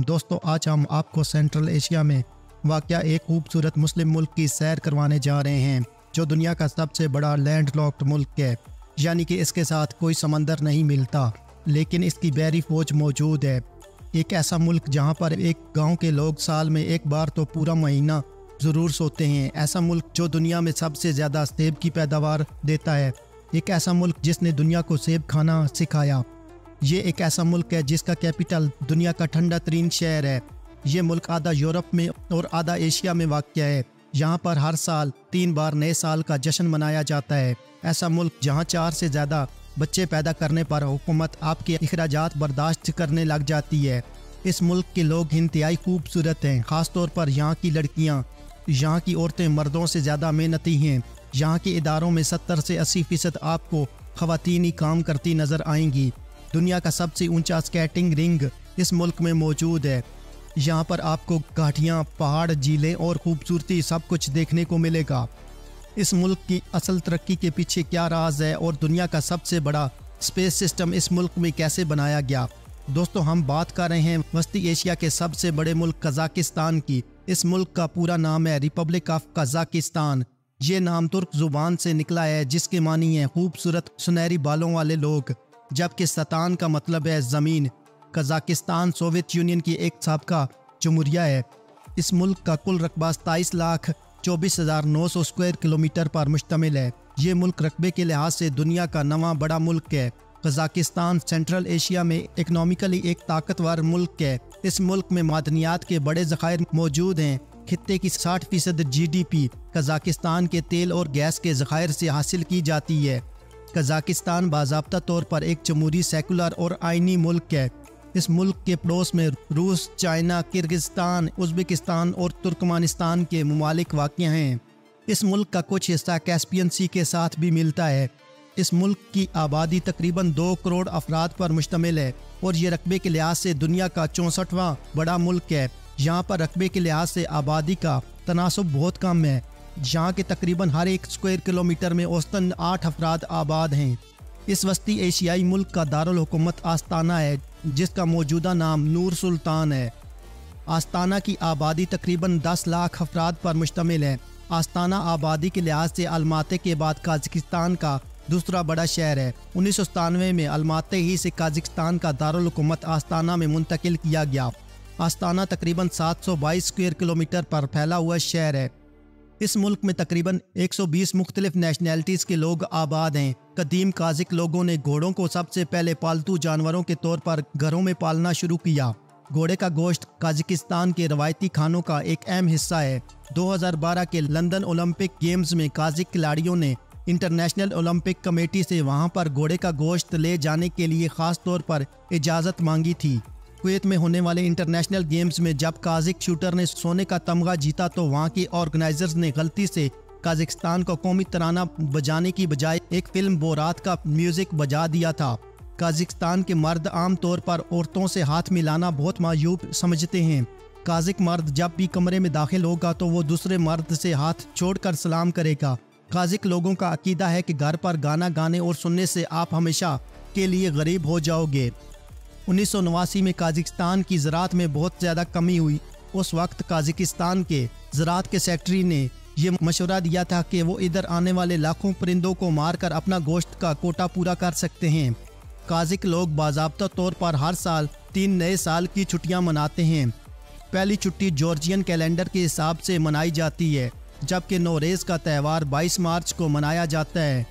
दोस्तों, आज हम आपको सेंट्रल एशिया में वाक़या एक खूबसूरत मुस्लिम मुल्क की सैर करवाने जा रहे हैं, जो दुनिया का सबसे बड़ा लैंड लॉक्ड मुल्क है। यानी कि इसके साथ कोई समंदर नहीं मिलता, लेकिन इसकी बहरी फौज मौजूद है। एक ऐसा मुल्क जहां पर एक गांव के लोग साल में एक बार तो पूरा महीना ज़रूर सोते हैं। ऐसा मुल्क जो दुनिया में सबसे ज़्यादा सेब की पैदावार देता है। एक ऐसा मुल्क जिसने दुनिया को सेब खाना सिखाया। ये एक ऐसा मुल्क है जिसका कैपिटल दुनिया का ठंडा तरीन शहर है। ये मुल्क आधा यूरोप में और आधा एशिया में वाक़या है। यहाँ पर हर साल 3 बार नए साल का जश्न मनाया जाता है। ऐसा मुल्क जहाँ 4 से ज़्यादा बच्चे पैदा करने पर हुकूमत आपके अखराजात बर्दाश्त करने लग जाती है। इस मुल्क के लोग इंतहाई खूबसूरत हैं, ख़ास तौर पर यहाँ की लड़कियाँ। यहाँ की औरतें मर्दों से ज़्यादा मेहनती हैं। यहाँ के इदारों में 70 से 80% आपको ख़वातीन ही काम करती नज़र आएंगी। दुनिया का सबसे ऊंचा स्केटिंग रिंग इस मुल्क में मौजूद है। यहाँ पर आपको घाटियाँ, पहाड़, झीलें और खूबसूरती सब कुछ देखने को मिलेगा। इस मुल्क की असल तरक्की के पीछे क्या राज है और दुनिया का सबसे बड़ा स्पेस सिस्टम इस मुल्क में कैसे बनाया गया। दोस्तों, हम बात कर रहे हैं वस्ती एशिया के सबसे बड़े मुल्क कज़ाकिस्तान की। इस मुल्क का पूरा नाम है रिपब्लिक ऑफ कज़ाकिस्तान। ये नाम तुर्क ज़ुबान से निकला है, जिसके मानी है खूबसूरत सुनहरी बालों वाले लोग, जबकि सतान का मतलब है ज़मीन। कज़ाकिस्तान सोवियत यूनियन की एक साबका जमहूरिया है। इस मुल्क का कुल रकबा 27,24,900 स्क्वायर किलोमीटर पर मुश्तमिल है। ये मुल्क रकबे के लिहाज से दुनिया का 9वां बड़ा मुल्क है। कज़ाकिस्तान सेंट्रल एशिया में इकनॉमिकली एक ताकतवर मुल्क है। इस मुल्क में मादनियात के बड़े ज़खायर मौजूद हैं। खित्ते की 60% GDP कज़ाकिस्तान के तेल और गैस के ज़खायर से हासिल की जाती है। कज़ाकिस्तान बाज़ाब्ता तौर पर एक जमहूरी, सेकुलर और आइनी मुल्क है। इस मुल्क के पड़ोस में रूस, चाइना, किर्गिस्तान, उज़्बेकिस्तान और तुर्कमानिस्तान के ममालिक वाक़या हैं। इस मुल्क का कुछ हिस्सा कैस्पियन सी के साथ भी मिलता है। इस मुल्क की आबादी तकरीबन 2 करोड़ अफराद पर मुश्तमिल है और ये रकबे के लिहाज से दुनिया का 64वां बड़ा मुल्क है। यहाँ पर रकबे के लिहाज से आबादी का तनासुब बहुत कम है। यहाँ के तकरीबन हर 1 स्क्वायर किलोमीटर में औसतन 8 अफराद आबाद हैं। इस वस्ती एशियाई मुल्क का दारुल हुकूमत आस्ताना है, जिसका मौजूदा नाम नूर सुल्तान है। आस्ताना की आबादी तकरीबन 10 लाख अफराद पर मुश्तमिल है। आस्ताना आबादी के लिहाज से अलमाती के बाद कज़ाकिस्तान का दूसरा बड़ा शहर है। 1997 में अलमाती ही से कज़ाकिस्तान का दारुल हुकूमत आस्ताना में मुंतकिल किया गया। आस्ताना तकरीबन 722 स्क्वायर किलोमीटर पर फैला हुआ शहर है। इस मुल्क में तकरीबन 120 मुख्तलिफ नेशनैलिटीज़ के लोग आबाद हैं। कदीम काज़िक लोगों ने घोड़ों को सबसे पहले पालतू जानवरों के तौर पर घरों में पालना शुरू किया। घोड़े का गोश्त कज़ाकिस्तान के रवायती खानों का एक अहम हिस्सा है। 2012 के लंदन ओलंपिक गेम्स में काज़िक खिलाड़ियों ने इंटरनेशनल ओलंपिक कमेटी से वहां पर घोड़े का गोश्त ले जाने के लिए ख़ास तौर पर इजाज़त मांगी थी। कुवैत में होने वाले इंटरनेशनल गेम्स में जब काज़िक शूटर ने सोने का तमगा जीता, तो वहां के ऑर्गेनाइजर्स ने गलती से कज़ाकिस्तान को कौमी तराना बजाने की बजाय एक फिल्म बोरात का म्यूज़िक बजा दिया था। कज़ाकिस्तान के मर्द आम तौर पर औरतों से हाथ मिलाना बहुत मायूब समझते हैं। काज़िक मर्द जब भी कमरे में दाखिल होगा तो वो दूसरे मर्द से हाथ छोड़कर सलाम करेगा। काज़िक लोगों का अकीदा है कि घर पर गाना गाने और सुनने से आप हमेशा के लिए गरीब हो जाओगे। 1989 में कज़ाकिस्तान की ज़राअत में बहुत ज़्यादा कमी हुई। उस वक्त कज़ाकिस्तान के ज़राअत के सेक्रेटरी ने यह मशवरा दिया था कि वो इधर आने वाले लाखों परिंदों को मारकर अपना गोश्त का कोटा पूरा कर सकते हैं। काज़िक लोग बाज़ाब्ता तौर पर हर साल 3 नए साल की छुट्टियां मनाते हैं। पहली छुट्टी जॉर्जियन कैलेंडर के हिसाब से मनाई जाती है, जबकि नौरेज़ का त्यौहार 22 मार्च को मनाया जाता है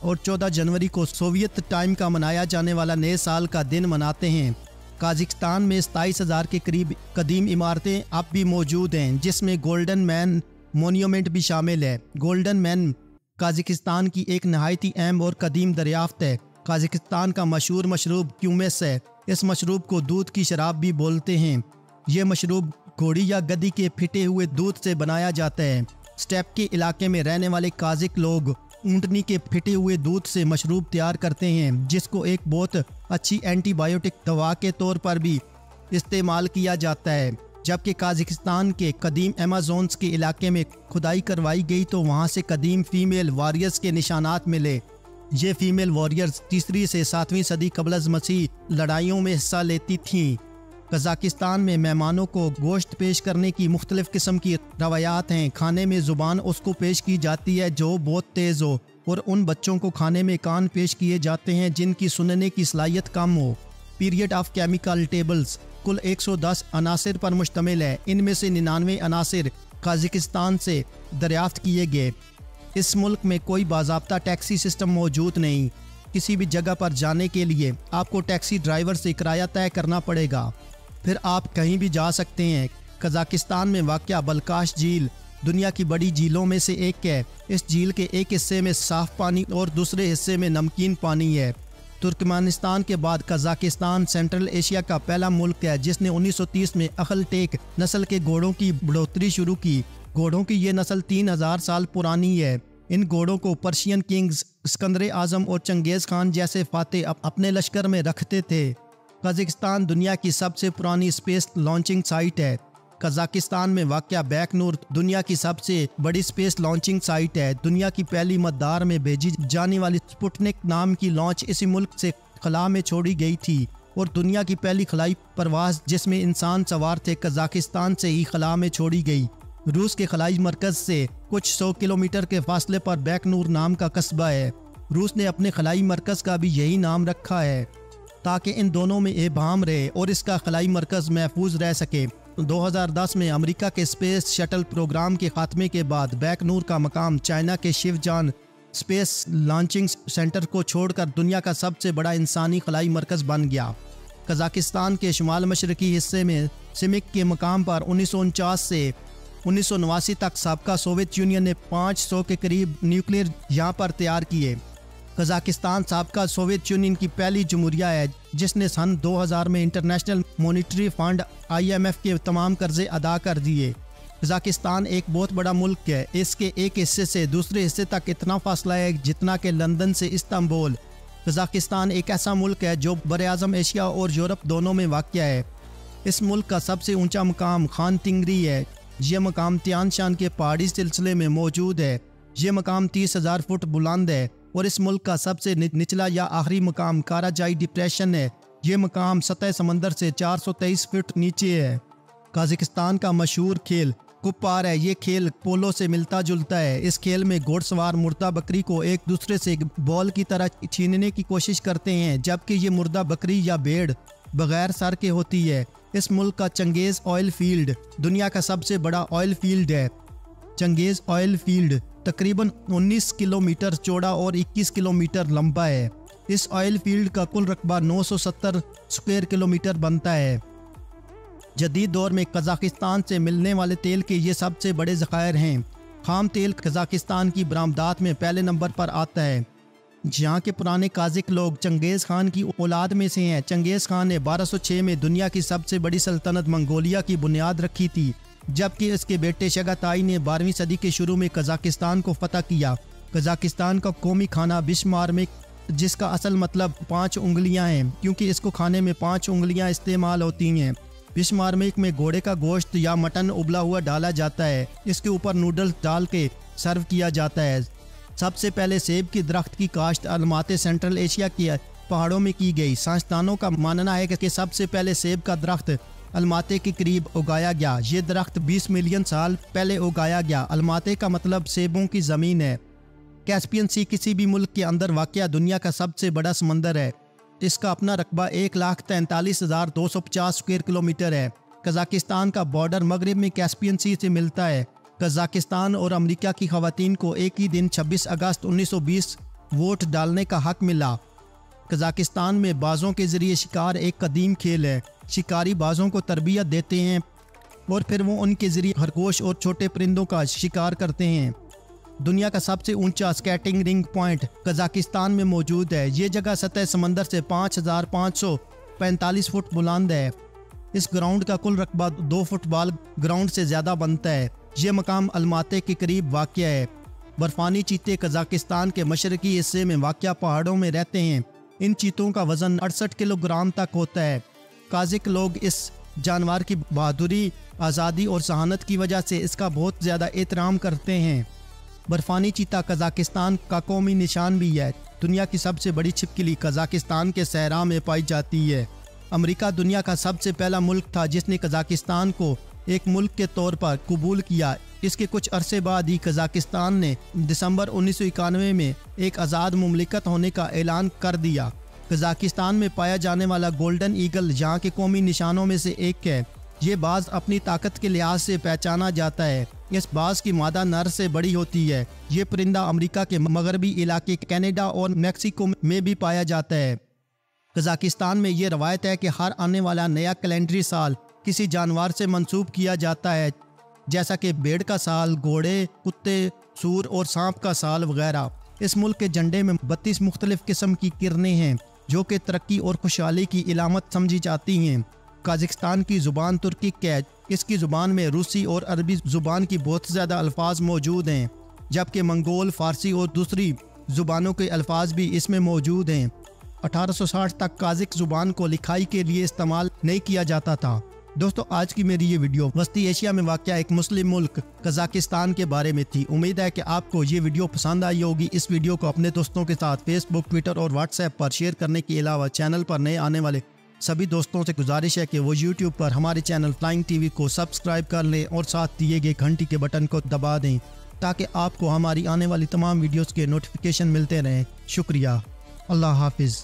और 14 जनवरी को सोवियत टाइम का मनाया जाने वाला नए साल का दिन मनाते हैं। कज़ाकिस्तान में 27,000 के करीब कदीम इमारतें अब भी मौजूद हैं, जिसमें गोल्डन मैन मोन्यूमेंट भी शामिल है। गोल्डन मैन कज़ाकिस्तान की एक नहायती अहम और कदीम दरियाफ्त है। कज़ाकिस्तान का मशहूर मशरूब क्यूमेस है। इस मशरूब को दूध की शराब भी बोलते हैं। ये मशरूब घोड़ी या गधी के फिटे हुए दूध से बनाया जाता है। स्टेप के इलाके में रहने वाले काज़िक लोग ऊँटनी के फिटे हुए दूध से मशरूब तैयार करते हैं, जिसको एक बहुत अच्छी एंटीबायोटिक दवा के तौर पर भी इस्तेमाल किया जाता है। जबकि काज़ाकिस्तान के कदीम अमेज़ोन्स के इलाके में खुदाई करवाई गई तो वहाँ से कदीम फीमेल वॉरियर्स के निशानात मिले। ये फीमेल वॉरियर्स 3वीं से 7वीं सदी क़ब्ल अज़ मसीह लड़ाइयों में हिस्सा लेती थीं। कज़ाकिस्तान में मेहमानों को गोश्त पेश करने की मुख्तलिफ़ किस्म की रवायात हैं। खाने में ज़ुबान उसको पेश की जाती है जो बहुत तेज़ हो, और उन बच्चों को खाने में कान पेश किए जाते हैं जिनकी सुनने की सलाहियत कम हो। पीरियड ऑफ केमिकल टेबल्स कुल 110 अनासिर पर मुश्तमिल है। इनमें से 99 अनासिर काज़ाकिस्तान से दरियाफ्त किए गए। इस मुल्क में कोई बाज़ाब्ता टैक्सी सिस्टम मौजूद नहीं। किसी भी जगह पर जाने के लिए आपको टैक्सी ड्राइवर से किराया तय करना पड़ेगा, फिर आप कहीं भी जा सकते हैं। कज़ाकिस्तान में वाक़या बलकाश झील दुनिया की बड़ी झीलों में से एक है। इस झील के एक हिस्से में साफ़ पानी और दूसरे हिस्से में नमकीन पानी है। तुर्कमेनिस्तान के बाद कज़ाकिस्तान सेंट्रल एशिया का पहला मुल्क है जिसने 1930 में अखलटेक नस्ल के घोड़ों की बढ़ोतरी शुरू की। घोड़ों की ये नस्ल 3000 साल पुरानी है। इन घोड़ों को पर्शियन किंग्स सिकंदर आज़म और चंगेज़ खान जैसे फातेह अपने लश्कर में रखते थे। कज़ाकिस्तान दुनिया की सबसे पुरानी स्पेस लॉन्चिंग साइट है। कज़ाकिस्तान में वाक़या बैकनूर दुनिया की सबसे बड़ी स्पेस लॉन्चिंग साइट है। दुनिया की पहली मदार में भेजी जाने वाली स्पुतनिक नाम की लॉन्च इसी मुल्क से खला में छोड़ी गई थी, और दुनिया की पहली खलाई परवाज़ जिसमें इंसान सवार थे कज़ाकिस्तान से ही खला में छोड़ी गई। रूस के खलाई मरकज़ से कुछ 100 किलोमीटर के फासले पर बैकनूर नाम का कस्बा है। रूस ने अपने खलाई मरकज़ का भी यही नाम रखा है ताकि इन दोनों में एबाम रहे और इसका खलाई मरकज़ महफूज रह सके। 2010 में अमेरिका के स्पेस शटल प्रोग्राम के खात्मे के बाद बैकनूर का मकाम चाइना के शिवजान स्पेस लॉन्चिंग सेंटर को छोड़कर दुनिया का सबसे बड़ा इंसानी खलाई मरकज़ बन गया। कज़ाकिस्तान के शुमाल मशरकी हिस्से में सिमिक के मकाम पर 1949 से 1989 तक साबका सोवियत यूनियन ने 500 के करीब न्यूक्लियर यहाँ पर तैयार किए। कज़ाकिस्तान साबका सोवियत यूनियन की पहली जमहूरिया है जिसने सन 2000 में इंटरनेशनल मॉनिटरी फंड IMF के तमाम कर्जे अदा कर दिए। कज़ाकिस्तान एक बहुत बड़ा मुल्क है। इसके एक हिस्से से दूसरे हिस्से तक इतना फासला है जितना कि लंदन से इस्तांबुल। कज़ाकिस्तान एक ऐसा मुल्क है जो बर-ए-आज़म एशिया और यूरोप दोनों में वाक़या है। इस मुल्क का सबसे ऊंचा मकाम खान टिंगरी है। यह मकाम तियान शान के पहाड़ी सिलसिले में मौजूद है। यह मकाम 30,000 फुट बुलंद है, और इस मुल्क का सबसे निचला या आखिरी मकाम काराजाई डिप्रेशन है। ये मकाम सतह समंदर से 423 फुट नीचे है। कज़ाकिस्तान का मशहूर खेल कुप्पार है। ये खेल पोलो से मिलता जुलता है। इस खेल में घोड़सवार मुर्दा बकरी को एक दूसरे से बॉल की तरह छीनने की कोशिश करते हैं, जबकि ये मुर्दा बकरी या भेड़ बगैर सर के होती है। इस मुल्क का चंगेज़ ऑयल फील्ड दुनिया का सबसे बड़ा ऑयल फील्ड है। चंगेज़ ऑयल फील्ड तकरीबन 19 किलोमीटर चौड़ा और 21 किलोमीटर लंबा है। इस ऑयल फील्ड का कुल रकबा 970 स्क्वायर किलोमीटर बनता है। जदीद दौर में कज़ाकिस्तान से मिलने वाले तेल के ये सबसे बड़े ज़खायर हैं। खाम तेल कज़ाकिस्तान की बरामदात में पहले नंबर पर आता है। जहाँ के पुराने काज़िक लोग चंगेज़ खान की औलाद में से हैं। चंगेज़ खान ने 1206 में दुनिया की सबसे बड़ी सल्तनत मंगोलिया की बुनियाद रखी थी, जबकि इसके बेटे शगाताई ने 12वीं सदी के शुरू में कज़ाकिस्तान को फतह किया। कज़ाकिस्तान का कौमी खाना बिशमार्मिक, जिसका असल मतलब 5 उंगलियां हैं, क्योंकि इसको खाने में 5 उंगलियां इस्तेमाल होती हैं। बिशमार्मिक में घोड़े का गोश्त या मटन उबला हुआ डाला जाता है। इसके ऊपर नूडल्स डाल के सर्व किया जाता है। सबसे पहले सेब की दरख्त की काश्त अलमाते सेंट्रल एशिया के पहाड़ों में की गई। साइंसदानों का मानना है कि सबसे पहले सेब का दरख्त अलमाते के करीब उगाया गया। ये दरख्त 20 मिलियन साल पहले उगाया गया। अलमाते का मतलब सेबों की ज़मीन है। कैस्पियन सी किसी भी मुल्क के अंदर वाक़या दुनिया का सबसे बड़ा समंदर है। इसका अपना रकबा 1,43,250 स्क्वायर किलोमीटर है। कज़ाकिस्तान का बॉर्डर मगरिब में कैस्पियन सी से मिलता है। कज़ाकिस्तान और अमेरिका की ख़वातीन को एक ही दिन 26 अगस्त 1920 वोट डालने का हक मिला। कज़ाकिस्तान में बाज़ों के ज़रिए शिकार एक कदीम खेल है। शिकारी बाज़ों को तरबियत देते हैं और फिर वो उनके ज़रिए खरगोश और छोटे परिंदों का शिकार करते हैं। दुनिया का सबसे ऊंचा स्केटिंग रिंग पॉइंट कज़ाकिस्तान में मौजूद है। ये जगह सतह समंदर से 5,545 फुट बुलंद है। इस ग्राउंड का कुल रकबा 2 फुटबॉल ग्राउंड से ज़्यादा बनता है। ये मकाम अलमाते के करीब वाक़या है। बर्फ़ानी चीते कज़ाकिस्तान के मशरकी हिस्से में वाक़या पहाड़ों में रहते हैं। इन चीतों का वज़न 68 किलोग्राम तक होता है। काज़िक लोग इस जानवर की बहादुरी, आज़ादी और सहानत की वजह से इसका बहुत ज़्यादा एहतराम करते हैं। बर्फानी चीता कज़ाकिस्तान का कौमी निशान भी है। दुनिया की सबसे बड़ी छिपकली कज़ाकिस्तान के सहरा में पाई जाती है। अमेरिका दुनिया का सबसे पहला मुल्क था जिसने कज़ाकिस्तान को एक मुल्क के तौर पर कबूल किया। इसके कुछ अरसे बाद ही कज़ाकिस्तान ने दिसंबर 1991 में एक आज़ाद मुमलिकत होने का ऐलान कर दिया। कज़ाकिस्तान में पाया जाने वाला गोल्डन ईगल यहाँ के कौमी निशानों में से एक है। ये बाज़ अपनी ताकत के लिहाज से पहचाना जाता है। इस बाज़ की मादा नर से बड़ी होती है। ये परिंदा अमेरिका के मगरबी इलाके कनाडा और मेक्सिको में भी पाया जाता है। कज़ाकिस्तान में ये रवायत है कि हर आने वाला नया कैलेंडरी साल किसी जानवर से मंसूब किया जाता है, जैसा कि भेड़ का साल, घोड़े, कुत्ते, सूर और सांप का साल वगैरह। इस मुल्क के झंडे में 32 मुख्तलिफ किस्म की किरणें हैं जो कि तरक्की और खुशहाली की इलामत समझी जाती हैं। कज़ाकिस्तान की ज़ुबान तुर्किक है। इसकी ज़ुबान में रूसी और अरबी ज़ुबान की बहुत ज़्यादा अल्फाज मौजूद हैं, जबकि मंगोल, फ़ारसी और दूसरी ज़ुबानों के अल्फाज भी इसमें मौजूद हैं। 1860 तक काज़िक ज़ुबान को लिखाई के लिए इस्तेमाल नहीं किया जाता था। दोस्तों, आज की मेरी ये वीडियो वस्ती एशिया में वाक़या एक मुस्लिम मुल्क कज़ाकिस्तान के बारे में थी। उम्मीद है कि आपको ये वीडियो पसंद आई होगी। इस वीडियो को अपने दोस्तों के साथ फेसबुक, ट्विटर और व्हाट्सएप पर शेयर करने के अलावा चैनल पर नए आने वाले सभी दोस्तों से गुजारिश है कि वो यूट्यूब पर हमारे चैनल फ्लाइंग टीवी को सब्सक्राइब कर लें और साथ दिए गए घंटी के बटन को दबा दें ताकि आपको हमारी आने वाली तमाम वीडियोज़ के नोटिफिकेशन मिलते रहें। शुक्रिया। अल्लाह हाफिज़।